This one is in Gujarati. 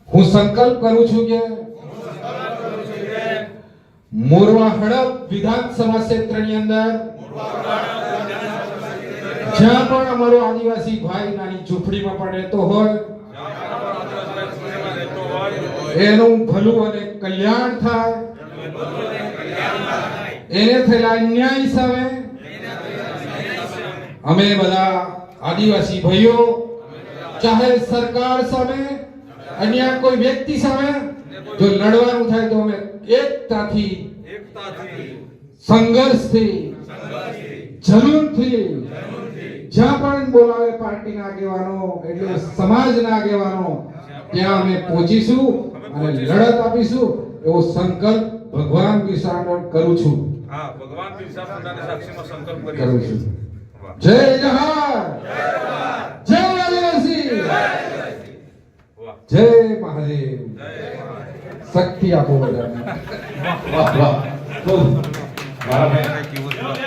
હું સંકલ્પ કરું છું કે મોરવા હડપ વિધાનસભા ક્ષેત્રની અંદર જ્યાં પણ અમારો આદિવાસી ભાઈ નાની ઝૂંપડીમાં પણ રહેતો હોય એનું ભલું અને કલ્યાણ થાય, એને થયેલા અન્યાય સામે અમે બધા આદિવાસી ભાઈઓ ચાહે સરકાર સામે અન્ય કોઈ વ્યક્તિ સામે જો લડવાનું થાય તો અમે એકતાથી સંઘર્ષથી જરૂરથી જ્યાં પણ બોલાવે પાર્ટીના આગેવાનો એટલે સમાજના આગેવાનો ત્યાં અમે પહોંચીશું અને લડત આપીશું એવો સંકલ્પ ભગવાન બિરસા મુંડા કરું છું. હા, ભગવાન બિરસા મુંડાની સાક્ષીમાં સંકલ્પ કરું છું. જય જહાન, જય આદિવાસી, જય મહાદેવ, શક્તિ આપો બધાને. વાહ વાહ.